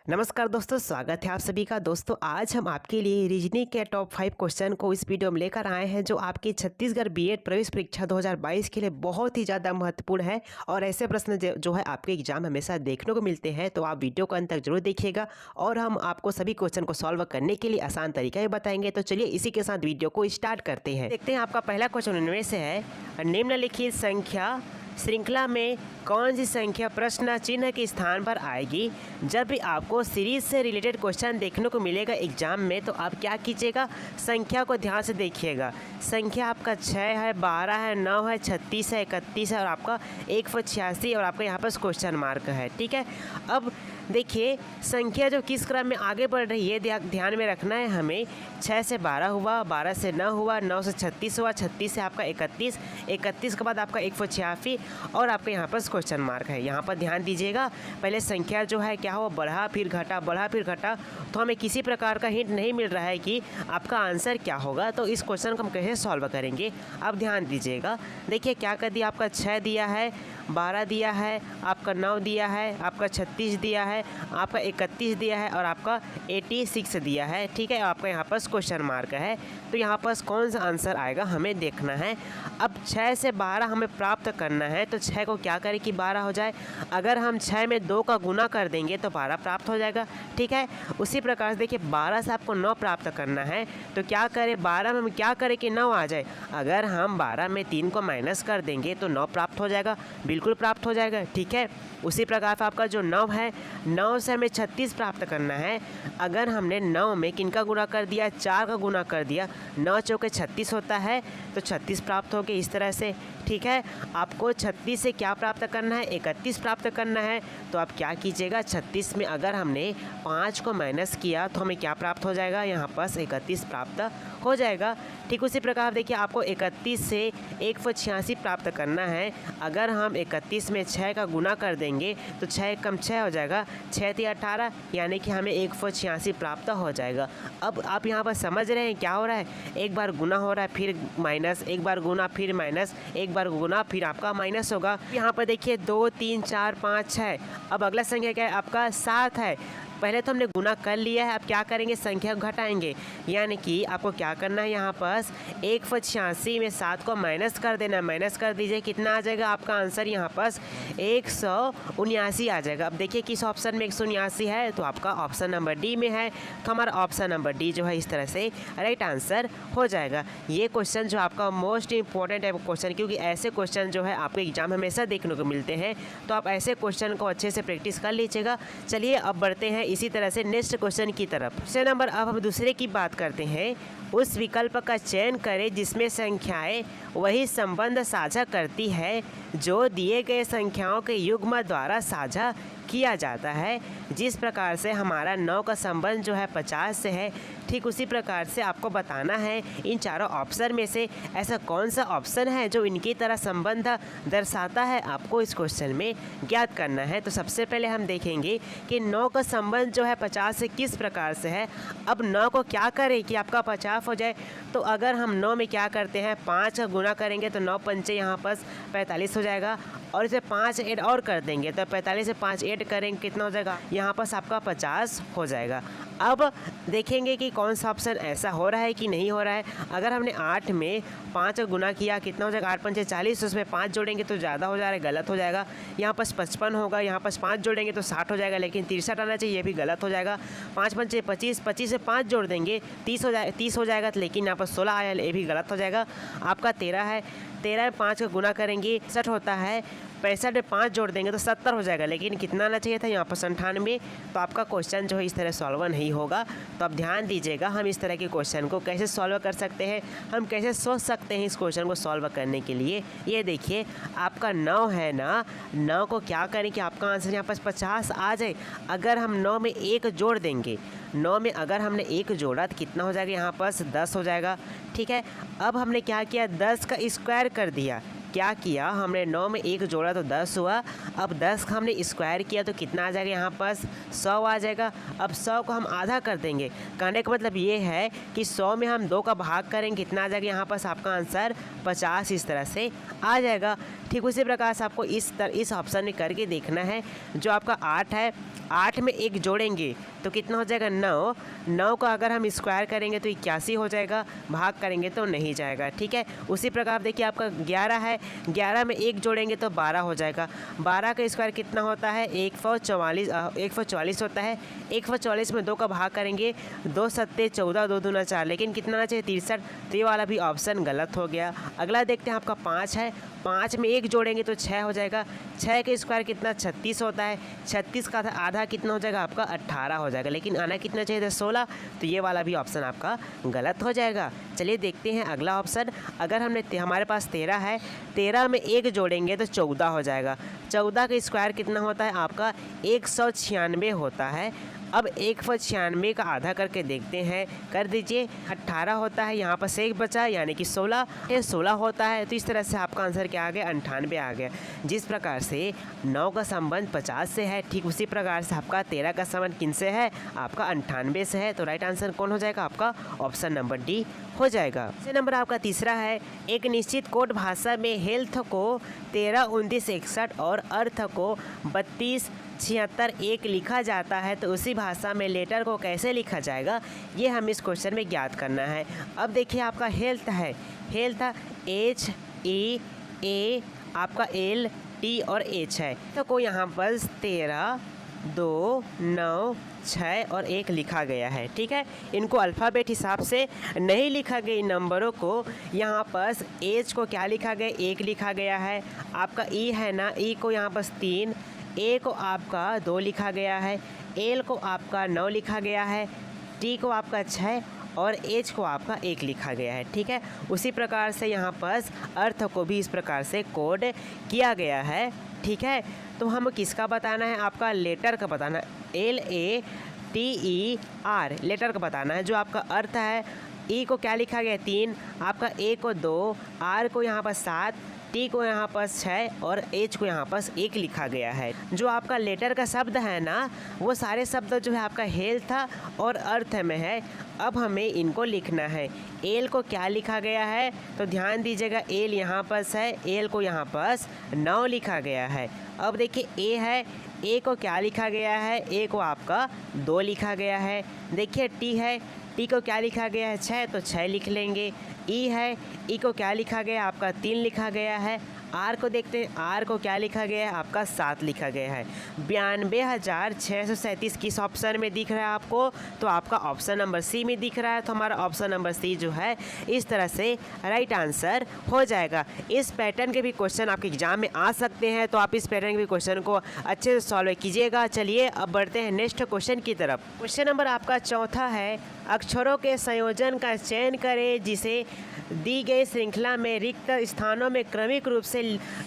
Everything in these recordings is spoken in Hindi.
नमस्कार दोस्तों, स्वागत है आप सभी का। दोस्तों आज हम आपके लिए रीजनिंग के टॉप 5 क्वेश्चन को इस वीडियो में लेकर आए हैं, जो आपकी छत्तीसगढ़ बीएड प्रवेश परीक्षा 2022 के लिए बहुत ही ज़्यादा महत्वपूर्ण है। और ऐसे प्रश्न जो है आपके एग्जाम हमेशा देखने को मिलते हैं, तो आप वीडियो को अंत तक जरूर देखिएगा और हम आपको सभी क्वेश्चन को सॉल्व करने के लिए आसान तरीका भी बताएंगे। तो चलिए इसी के साथ वीडियो को स्टार्ट करते हैं। देखते हैं आपका पहला क्वेश्चन उनमें से है, निम्नलिखित संख्या श्रृंखला में कौन सी संख्या प्रश्न चिन्ह के स्थान पर आएगी। जब भी आपको सीरीज से रिलेटेड क्वेश्चन देखने को मिलेगा एग्जाम में, तो आप क्या कीजिएगा, संख्या को ध्यान से देखिएगा। संख्या आपका 6 है, 12 है, 9 है, 36 है, 31 है और आपका 186 और आपका यहाँ पर क्वेश्चन मार्क है। ठीक है, अब देखिए संख्या जो किस क्रम में आगे बढ़ रही है ध्यान में रखना है हमें। 6 से 12 हुआ, 12 से 9 हुआ, 9 से 36 हुआ, 36 से आपका 31, 31 के बाद आपका 186 और आपका यहाँ पर क्वेश्चन मार्क है। यहाँ पर ध्यान दीजिएगा, पहले संख्या जो है क्या हो, बढ़ा फिर घटा, बढ़ा फिर घटा, तो हमें किसी प्रकार का हिंट नहीं मिल रहा है कि आपका आंसर क्या होगा। तो इस क्वेश्चन को हम कैसे सॉल्व करेंगे, अब ध्यान दीजिएगा। देखिए क्या कर दिया, आपका 6 दिया है, 12 दिया है, आपका 9 दिया है, आपका 36 दिया है, आपका 31 दिया है और आपका 86 दिया है। ठीक है, आपका यहाँ पर क्वेश्चन मार्क है। तो यहाँ पर कौन सा आंसर आएगा हमें देखना है। अब 6 से 12 हमें प्राप्त करना है, तो 6 को क्या करें कि 12 हो जाए। अगर हम 6 में 2 का गुना कर देंगे तो 12 प्राप्त हो जाएगा। ठीक है, उसी प्रकार से देखिए 12 से आपको 9 प्राप्त करना है, तो क्या करें, 12 में हम क्या करें कि 9 आ जाए। अगर हम 12 में 3 को माइनस कर देंगे तो 9 प्राप्त हो जाएगा, बिल्कुल प्राप्त हो जाएगा। ठीक है, उसी प्रकार से आपका जो 9 है, 9 से हमें 36 प्राप्त करना है। अगर हमने 9 में किन का गुना कर दिया, 4 का गुना कर दिया, 9 चौके 36 होता है, तो 36 प्राप्त हो गए इस तरह से। ठीक है, आपको 36 से क्या प्राप्त करना है, 31 प्राप्त करना है। तो आप क्या कीजिएगा, 36 में अगर हमने 5 को माइनस किया तो हमें क्या प्राप्त हो जाएगा, यहाँ पर 31 प्राप्त हो जाएगा। ठीक उसी प्रकार देखिए आपको 31 से 186 प्राप्त करना है। अगर हम 31 में 6 का गुना कर देंगे तो 6 कम 6 हो जाएगा, 6 × 18 यानी कि हमें 186 प्राप्त हो जाएगा। अब आप यहाँ पर समझ रहे हैं क्या हो रहा है, एक बार गुना हो रहा है फिर माइनस, एक बार गुना फिर माइनस, एक बार गुना फिर आपका माइनस होगा। यहाँ पर देखिए 2 3 4 5 6। अब अगला संख्या क्या है, आपका 7 है। पहले तो हमने गुना कर लिया है, अब क्या करेंगे, संख्या को घटाएंगे। यानी कि आपको क्या करना है, यहाँ पर 186 में 7 को माइनस कर देना। माइनस कर दीजिए, कितना आ जाएगा आपका आंसर, यहाँ पर 179 आ जाएगा। अब देखिए किस ऑप्शन में 179 है, तो आपका ऑप्शन नंबर डी में है। तो हमारा ऑप्शन नंबर डी जो है इस तरह से राइट आंसर हो जाएगा। ये क्वेश्चन जो आपका मोस्ट इंपॉर्टेंट है क्वेश्चन, क्योंकि ऐसे क्वेश्चन जो है आपके एग्जाम हमेशा देखने को मिलते हैं। तो आप ऐसे क्वेश्चन को अच्छे से प्रैक्टिस कर लीजिएगा। चलिए अब बढ़ते हैं इसी तरह से नेक्स्ट क्वेश्चन की तरफ। क्वेश्चन नंबर, अब हम दूसरे की बात करते हैं। उस विकल्प का चयन करें जिसमें संख्याएं वही संबंध साझा करती है जो दिए गए संख्याओं के युग्म द्वारा साझा किया जाता है। जिस प्रकार से हमारा 9 का संबंध जो है 50 से है, ठीक उसी प्रकार से आपको बताना है इन चारों ऑप्शन में से ऐसा कौन सा ऑप्शन है जो इनकी तरह संबंध दर्शाता है, आपको इस क्वेश्चन में ज्ञात करना है। तो सबसे पहले हम देखेंगे कि 9 का संबंध जो है 50 से किस प्रकार से है। अब 9 को क्या करें कि आपका 50 हो जाए, तो अगर हम 9 में क्या करते हैं, 5 का गुना करेंगे तो 9 पंचे यहाँ पर 45 हो जाएगा और इसे 5 ऐड और कर देंगे तो 45 से 5 ऐड करेंगे कितना हो जाएगा, यहाँ पर आपका 50 हो जाएगा। अब देखेंगे कि कौन सा ऑप्शन ऐसा हो रहा है कि नहीं हो रहा है। अगर हमने 8 में 5 का गुना किया कितना हो जाएगा, 8 पंचे 40, उसमें 5 जोड़ेंगे तो ज़्यादा हो जा रहा है, गलत हो जाएगा। यहाँ पर 55 होगा, यहाँ पर 5 जोड़ेंगे तो 60 हो जाएगा, लेकिन 63 आना चाहिए, ये भी गलत हो जाएगा। 5 पंचे 25, 25 से 5 जोड़ देंगे 30 हो जाएगा, लेकिन यहाँ पर 16 आया, ये भी गलत हो जाएगा। आपका 13 है, 13 में 5 का गुना करेंगे 60 होता है, 65 में 5 जोड़ देंगे तो 70 हो जाएगा, लेकिन कितना आना चाहिए था, यहाँ पर 98। तो आपका क्वेश्चन जो है इस तरह सॉल्व नहीं होगा। तो आप ध्यान दीजिएगा, हम इस तरह के क्वेश्चन को कैसे सॉल्व कर सकते हैं, हम कैसे सोच सकते हैं इस क्वेश्चन को सॉल्व करने के लिए। ये देखिए आपका 9 है ना, 9 को क्या करें कि आपका आंसर यहाँ पर 50 आ जाए। अगर हम 9 में 1 जोड़ देंगे, 9 में अगर हमने 1 जोड़ा तो कितना हो जाएगा, यहाँ पर 10 हो जाएगा। ठीक है, अब हमने क्या किया, 10 का स्क्वायर कर दिया। क्या किया हमने, 9 में 1 जोड़ा तो 10 हुआ। अब 10 का हमने स्क्वायर किया तो कितना आ जाएगा, यहाँ पर 100 आ जाएगा। अब 100 को हम आधा कर देंगे, कहने का मतलब ये है कि 100 में हम 2 का भाग करेंगे, कितना आ जाएगा, यहाँ पर आपका आंसर 50 इस तरह से आ जाएगा। ठीक उसी प्रकार से आपको इस ऑप्शन में करके देखना है। जो आपका 8 है, 8 में 1 जोड़ेंगे तो कितना हो जाएगा 9। 9 का अगर हम स्क्वायर करेंगे तो 81 हो जाएगा, भाग करेंगे तो नहीं जाएगा। ठीक है, उसी प्रकार देखिए आपका 11 है, 11 में 1 जोड़ेंगे तो 12 हो जाएगा। 12 का स्क्वायर कितना होता है 144 होता है। 144 में 2 का भाग करेंगे, 2 सत्ते 14, 2 दूना 4, लेकिन कितना आना चाहिए 63। तो ये वाला भी ऑप्शन गलत हो गया। अगला देखते हैं आपका 5 है, 5 में 1 जोड़ेंगे तो 6 हो जाएगा। 6 का स्क्वायर कितना 36 होता है। 36 का आधा कितना हो जाएगा आपका 18 हो जाएगा, लेकिन आना कितना चाहिए था 16। तो ये वाला भी ऑप्शन आपका गलत हो जाएगा। चलिए देखते हैं अगला ऑप्शन। अगर हमारे पास 13 है, 13 में 1 जोड़ेंगे तो 14 हो जाएगा। 14 का स्क्वायर कितना होता है आपका 196 होता है। अब 196 का आधा करके देखते हैं, कर दीजिए। 18 होता है, यहाँ पर से 1 बचा यानी कि 16, ये 16 होता है। तो इस तरह से आपका आंसर क्या आ गया 98 आ गया। जिस प्रकार से 9 का संबंध 50 से है, ठीक उसी प्रकार से आपका 13 का संबंध किन से है, आपका 98 से है। तो राइट आंसर कौन हो जाएगा आपका ऑप्शन नंबर डी हो जाएगा। दूसरा नंबर आपका तीसरा है, एक निश्चित कोड भाषा में हेल्थ को 13, 29, 61 और अर्थ को 32, 76, 1 लिखा जाता है, तो उसी भाषा में लेटर को कैसे लिखा जाएगा, ये हम इस क्वेश्चन में ज्ञात करना है। अब देखिए आपका हेल्थ है, हेल्थ HEA, आपका LT और H है। तो को यहाँ पर 13, 2, 9, 6 और 1 लिखा गया है। ठीक है, इनको अल्फ़ाबेट हिसाब से नहीं लिखा गया। इन नंबरों को यहाँ पर H को क्या लिखा गया 1 लिखा गया है। आपका E है ना, E को यहाँ पर 3, A को आपका 2 लिखा गया है, L को आपका 9 लिखा गया है, T को आपका 6 और H को आपका 1 लिखा गया है। ठीक है, उसी प्रकार से यहाँ पर अर्थ को भी इस प्रकार से कोड किया गया है। ठीक है, तो हम किसका बताना है, आपका लेटर का बताना है। LATER लेटर का बताना है। जो आपका अर्थ है, E को क्या लिखा गया 3, आपका A को 2, R को यहाँ पर 7, T को यहाँ पर 6 और H को यहाँ पर 1 लिखा गया है। जो आपका लेटर का शब्द है ना, वो सारे शब्द जो है आपका हेल्थ और अर्थ में है। अब हमें इनको लिखना है। एल को क्या लिखा गया है, तो ध्यान दीजिएगा, एल यहाँ पर है, एल को यहाँ पर 9 लिखा गया है। अब देखिए ए है, ए को क्या लिखा गया है, ए को आपका 2 लिखा गया है। देखिए टी है, टी को क्या लिखा गया है 6, तो 6 लिख लेंगे। ई है, ई को क्या लिखा गया आपका 3 लिखा गया है। आर को देखते हैं, आर को क्या लिखा गया है आपका 7 लिखा गया है। 92,637 किस ऑप्शन में दिख रहा है आपको, तो आपका ऑप्शन नंबर सी में दिख रहा है। तो हमारा ऑप्शन नंबर सी जो है इस तरह से राइट आंसर हो जाएगा। इस पैटर्न के भी क्वेश्चन आपके एग्जाम में आ सकते हैं, तो आप इस पैटर्न के भी क्वेश्चन को अच्छे से सॉल्व कीजिएगा। चलिए अब बढ़ते हैं नेक्स्ट क्वेश्चन की तरफ। क्वेश्चन नंबर आपका चौथा है, अक्षरों के संयोजन का चयन करें जिसे दी गई श्रृंखला में रिक्त स्थानों में क्रमिक रूप से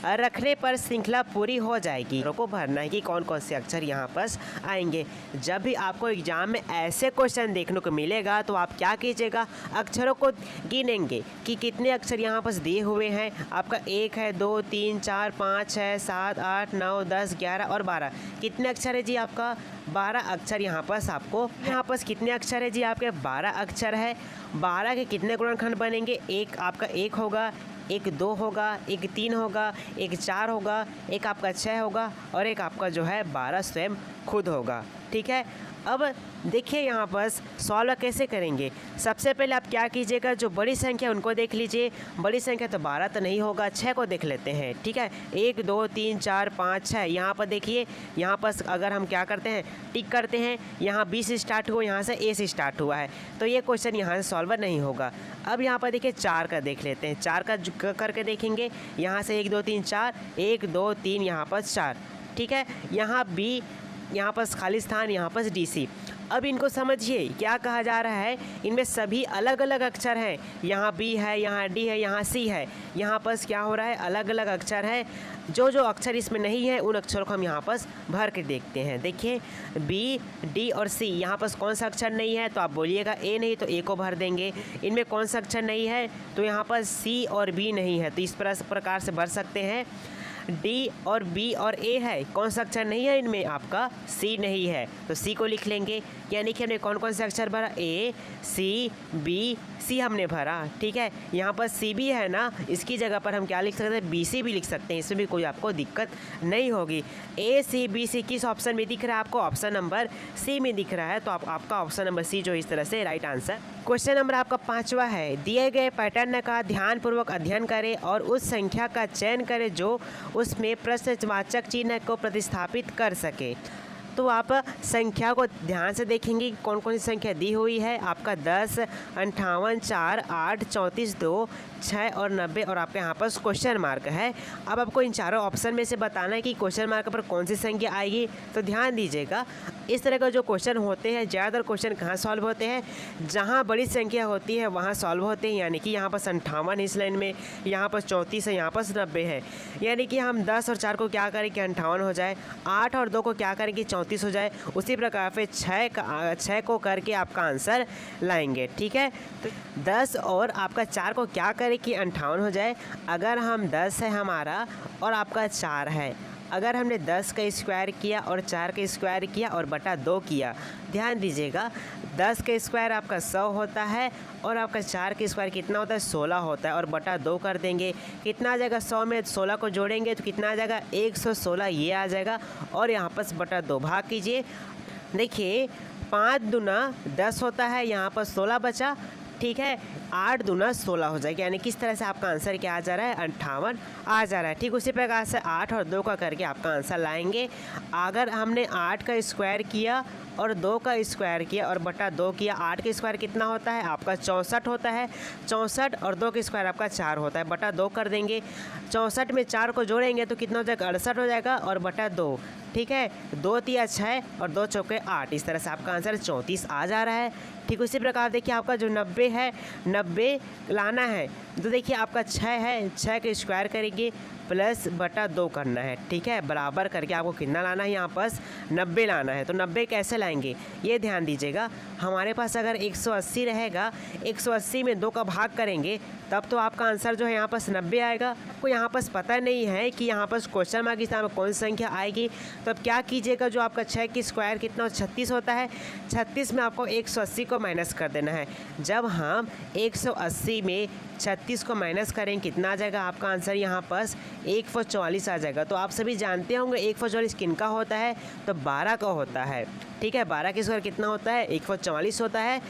रखने पर श्रृंखला पूरी हो जाएगी। को भरना है कि कौन कौन से अक्षर यहाँ पर आएंगे। जब भी आपको एग्जाम में ऐसे क्वेश्चन देखने को मिलेगा तो आप क्या कीजिएगा, अक्षरों को गिनेंगे कि कितने अक्षर यहाँ पर दिए हुए हैं। आपका 1 है, 2, 3, 4, 5, 6, 7, 8, 9, 10, 11 और 12। कितने अक्षर है जी आपका 12 अक्षर यहाँ पर आपको। यहाँ पर कितने अक्षर है जी आपके 12 अक्षर है। 12 के कितने गुणनखंड बनेंगे, एक आपका 1 होगा, एक 2 होगा, एक 3 होगा, एक 4 होगा, एक आपका 6 होगा और एक आपका जो है 12 स्वयं खुद होगा। ठीक है, अब देखिए यहाँ पर सॉल्व कैसे करेंगे। सबसे पहले आप क्या कीजिएगा, जो बड़ी संख्या उनको देख लीजिए। बड़ी संख्या तो 12 तो नहीं होगा, 6 को देख लेते हैं। ठीक है, 1, 2, 3, 4, 5, 6। यहाँ पर देखिए, यहाँ पर अगर हम क्या करते हैं, टिक करते हैं, यहाँ 20 स्टार्ट हुआ, यहाँ से ए से स्टार्ट हुआ है, तो ये क्वेश्चन यहाँ से सॉल्वर नहीं होगा। अब यहाँ पर देखिए 4 का देख लेते हैं। 4 का करके देखेंगे, यहाँ से 1, 2, 3, 4, 1, 2, 3, यहाँ पर 4। ठीक है, यहाँ बी, यहाँ पर खाली स्थान, यहाँ पर DC। अब इनको समझिए क्या कहा जा रहा है, इनमें सभी अलग अलग अक्षर हैं। यहाँ B है, यहाँ D है, यहाँ C है। यहाँ पर क्या हो रहा है, अलग अलग अक्षर है। जो जो अक्षर इसमें नहीं है उन अक्षरों को हम यहाँ पर भर के देखते हैं। देखिए B, D और C, यहाँ पर कौन सा अक्षर नहीं है, तो आप बोलिएगा A नहीं, तो A को भर देंगे। इनमें कौन सा अक्षर नहीं है, तो यहाँ पर C और B नहीं है, तो इस प्रकार से भर सकते हैं। डी और बी और ए है, कौन सा अक्षर नहीं है इनमें? आपका सी नहीं है, तो सी को लिख लेंगे। यानी कि हमने कौन कौन से अक्षर भरा? ए, सी, बी, सी हमने भरा। ठीक है, यहाँ पर सी भी है ना, इसकी जगह पर हम क्या लिख सकते हैं? बी सी भी लिख सकते हैं, इसमें भी कोई आपको दिक्कत नहीं होगी। ए सी बी सी किस ऑप्शन में दिख रहा है आपको? ऑप्शन नंबर सी में दिख रहा है, तो आपका ऑप्शन नंबर सी जो इस तरह से राइट आंसर। क्वेश्चन नंबर आपका 5वां है, दिए गए पैटर्न का ध्यानपूर्वक अध्ययन करें और उस संख्या का चयन करें जो उसमें प्रश्नवाचक चिन्ह को प्रतिस्थापित कर सके। तो आप संख्या को ध्यान से देखेंगे कि कौन कौन सी संख्या दी हुई है। आपका 10, 58, 4, 8, 34, 2, 6 और 90 और आपके यहाँ पर क्वेश्चन मार्क है। अब आपको इन चारों ऑप्शन में से बताना है कि क्वेश्चन मार्क पर कौन सी संख्या आएगी। तो ध्यान दीजिएगा, इस तरह का जो क्वेश्चन होते हैं, ज़्यादातर क्वेश्चन कहाँ सॉल्व होते हैं? जहाँ बड़ी संख्या होती है वहाँ सॉल्व होते हैं। यानी कि यहाँ पर 58 इस लाइन में, यहाँ पर 34 है, यहाँ पर 90 है। यानी कि हम 10 और 4 को क्या करें कि 58 हो जाए, 8 और 2 को क्या करें कि 34 हो जाए। उसी प्रकार से 6 को करके आपका आंसर लाएंगे। ठीक है, तो 10 और आपका 4 को क्या करें कि 58 हो जाए। अगर हम 10 है हमारा और आपका 4 है, अगर हमने 10 का स्क्वायर किया और 4 का स्क्वायर किया और बटा 2 किया, ध्यान दीजिएगा 10 का स्क्वायर आपका 100 होता है और आपका 4 का स्क्वायर कितना होता है? 16 होता है और बटा 2 कर देंगे, कितना आ जाएगा? 100 में 16 को जोड़ेंगे तो कितना आ जाएगा? 116 ये आ जाएगा और यहाँ पर बटा 2 भाग कीजिए। देखिए 5 दूना 10 होता है, यहाँ पर 16 बचा। ठीक है, 8 दूना 16 हो जाएगा। यानी किस तरह से आपका आंसर क्या आ जा रहा है? 58 आ जा रहा है। ठीक उसी प्रकार से 8 और 2 का करके आपका आंसर लाएंगे। अगर हमने 8 का स्क्वायर किया और 2 का स्क्वायर किया और बटा 2 किया, 8 का स्क्वायर कितना होता है? आपका 64 होता है। 64 और 2 का स्क्वायर आपका 4 होता है, बटा 2 कर देंगे। 64 में 4 को जोड़ेंगे तो कितना हो जाएगा? 68 हो जाएगा और बटा 2। ठीक है, 2 तिया 6 और 2 चौके 8। इस तरह से आपका आंसर 34 आ जा रहा है। ठीक उसी प्रकार देखिए आपका जो 90 है, 90 लाना है तो देखिए आपका 6 है, 6 के स्क्वायर करेंगे प्लस बटा 2 करना है। ठीक है, बराबर करके आपको कितना लाना है? यहाँ पास 90 लाना है। तो 90 कैसे लाएंगे ये ध्यान दीजिएगा। हमारे पास अगर 180 रहेगा, 180 में 2 का भाग करेंगे तब तो आपका आंसर जो है यहाँ पास 90 आएगा। आपको यहाँ पास पता नहीं है कि यहाँ पास क्वेश्चन मार्क की में कौन सी संख्या आएगी, तो अब क्या कीजिएगा, जो आपका 6 की स्क्वायर कितना 36 होता है, 36 में आपको 180 को माइनस कर देना है। जब हम 180 में 36 को माइनस करें कितना आ जाएगा? आपका आंसर यहाँ पास 144 आ जाएगा। तो आप सभी जानते होंगे 144 किन का होता है? तो 12 का होता है। ठीक है, 12 के स्क्वायर कितना होता है? 144 होता है।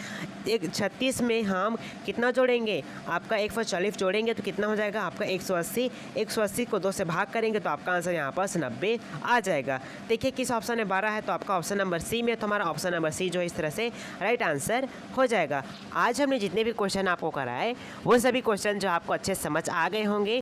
36 में हम कितना जोड़ेंगे? आपका 140 जोड़ेंगे तो कितना हो जाएगा? आपका 180। 180 को 2 से भाग करेंगे तो आपका आंसर यहाँ पास 90 आ जाएगा। देखिए किस ऑप्शन में 12 है, तो आपका ऑप्शन नंबर सी में, तो हमारा ऑप्शन नंबर सी जो है इस तरह से राइट आंसर हो जाएगा। आज हमने जितने भी क्वेश्चन आपको कराए वो सभी क्वेश्चन जो आपको अच्छे समझ आ गए होंगे।